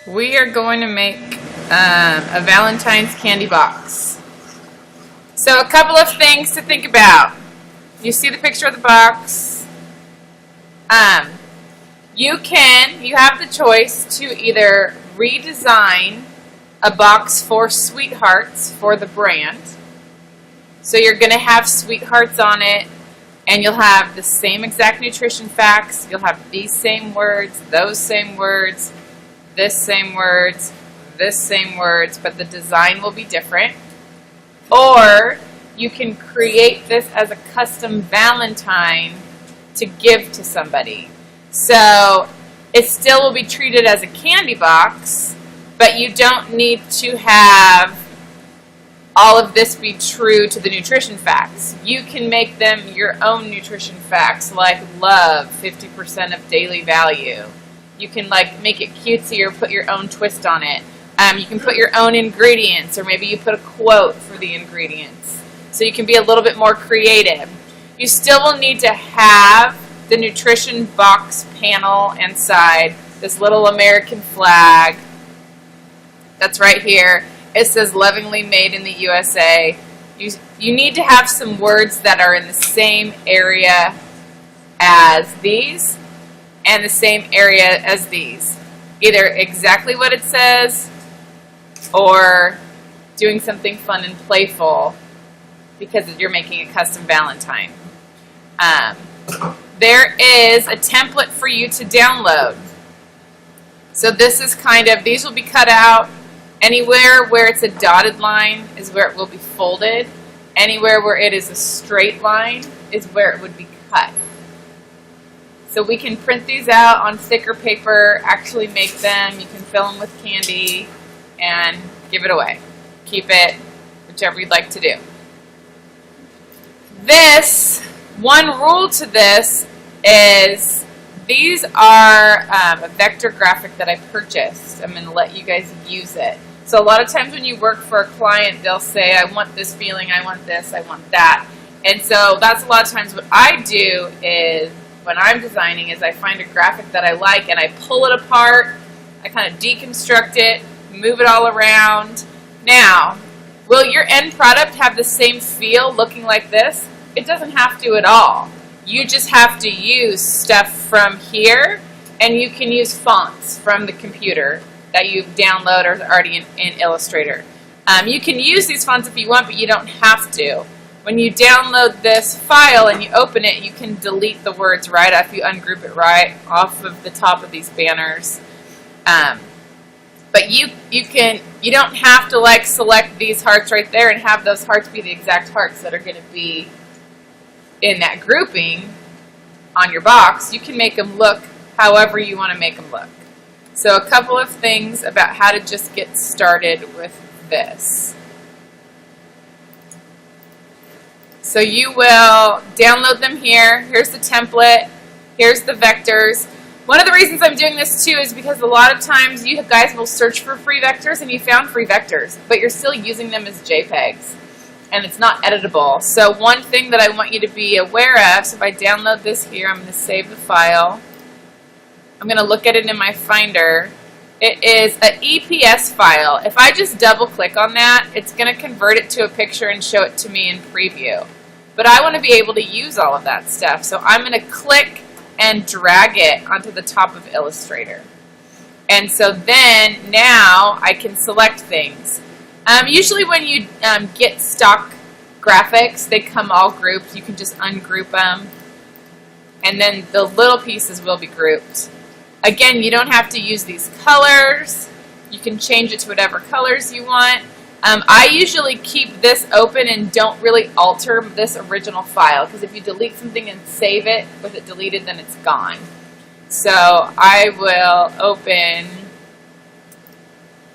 We are going to make a Valentine's candy box. So a couple of things to think about. You see the picture of the box. You have the choice to either redesign a box for sweethearts for the brand. So you're going to have sweethearts on it, and you'll have the same exact nutrition facts. You'll have these same words, those same words, this same words, this same words, but the design will be different. Or you can create this as a custom Valentine to give to somebody. So it still will be treated as a candy box, but you don't need to have all of this be true to the nutrition facts. You can make them your own nutrition facts, like love, 50% of daily value. You can make it cutesy or put your own twist on it. You can put your own ingredients, or maybe you put a quote for the ingredients. So you can be a little bit more creative. You still will need to have the nutrition box panel inside, this little American flag that's right here. It says lovingly made in the USA. You need to have some words that are in the same area as these and the same area as these. Either exactly what it says or doing something fun and playful because you're making a custom Valentine. There is a template for you to download. So this is these will be cut out. Anywhere where it's a dotted line is where it will be folded. Anywhere where it is a straight line is where it would be cut. So we can print these out on thicker paper, actually make them. You can fill them with candy and give it away. Keep it, whichever you'd like to do. One rule to this is these are a vector graphic that I purchased. I'm going to let you guys use it. So a lot of times when you work for a client, they'll say, I want this feeling, I want this, I want that. And so that's a lot of times what I do is, when I'm designing, is I find a graphic that I like and I pull it apart, I kind of deconstruct it, move it all around. Now, will your end product have the same feel looking like this? It doesn't have to at all. You just have to use stuff from here, and you can use fonts from the computer that you've downloaded or already in Illustrator. You can use these fonts if you want, but you don't have to. When you download this file and you open it, you can delete the words right after you ungroup it right off of the top of these banners. But you don't have to select these hearts right there and have those hearts be the exact hearts that are going to be in that grouping on your box. You can make them look however you want to make them look. So a couple of things about how to just get started with this. So you will download them here. Here's the template. Here's the vectors. One of the reasons I'm doing this too is because a lot of times you guys will search for free vectors and you found free vectors, but you're still using them as JPEGs. And it's not editable. So one thing that I want you to be aware of, so if I download this here, I'm going to save the file. I'm going to look at it in my Finder. It is an EPS file. If I just double click on that, it's going to convert it to a picture and show it to me in preview. But I want to be able to use all of that stuff. So I'm going to click and drag it onto the top of Illustrator. And so then now I can select things. Usually when you get stock graphics, they come all grouped. You can just ungroup them. And then the little pieces will be grouped. Again, you don't have to use these colors. You can change it to whatever colors you want. I usually keep this open and don't really alter this original file, because if you delete something and save it with it deleted, then it's gone. So I will open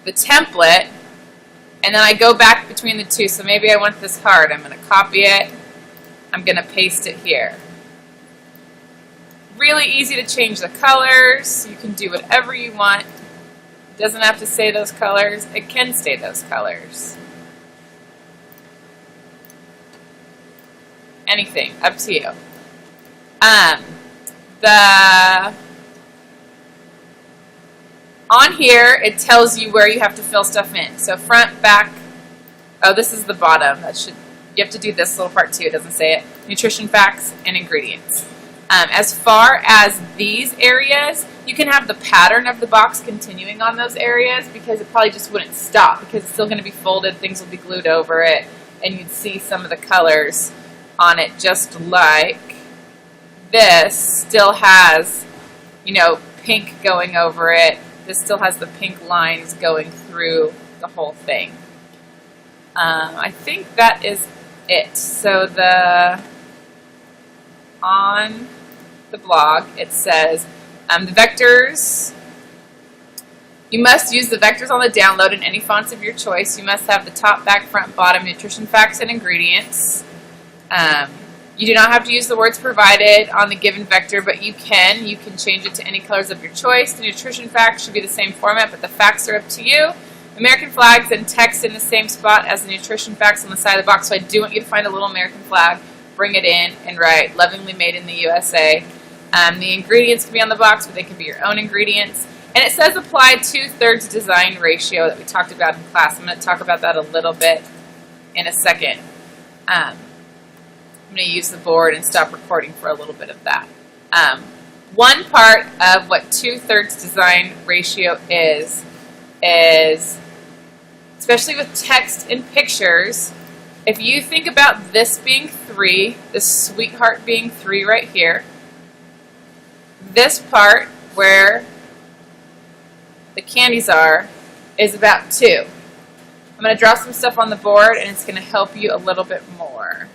the template, and then I go back between the two. So maybe I want this heart. I'm going to copy it. I'm going to paste it here. Really easy to change the colors. You can do whatever you want. It doesn't have to stay those colors. It can stay those colors. Anything, up to you. On here, it tells you where you have to fill stuff in. So front, back. Oh, this is the bottom. You have to do this little part too. It doesn't say it. Nutrition facts and ingredients. As far as these areas, you can have the pattern of the box continuing on those areas because it probably just wouldn't stop because it's still going to be folded. Things will be glued over it, and you'd see some of the colors on it, just like this still has, you know, pink going over it. This still has the pink lines going through the whole thing. I think that is it. So on the blog it says the vectors, you must use the vectors on the download in any fonts of your choice. You must have the top, back, front, bottom nutrition facts and ingredients. You do not have to use the words provided on the given vector, but you can. You can change it to any colors of your choice. The nutrition facts should be the same format, but the facts are up to you. American flags and text in the same spot as the nutrition facts on the side of the box. So I do want you to find a little American flag, bring it in, and write lovingly made in the USA. The ingredients can be on the box, but they can be your own ingredients. And it says apply 2/3 design ratio that we talked about in class. I'm going to talk about that a little bit in a second. I'm going to use the board and stop recording for a little bit of that. One part of what 2/3 design ratio is, especially with text and pictures, if you think about this being 3, this sweetheart being 3 right here, this part where the candies are is about 2. I'm going to draw some stuff on the board and it's going to help you a little bit more.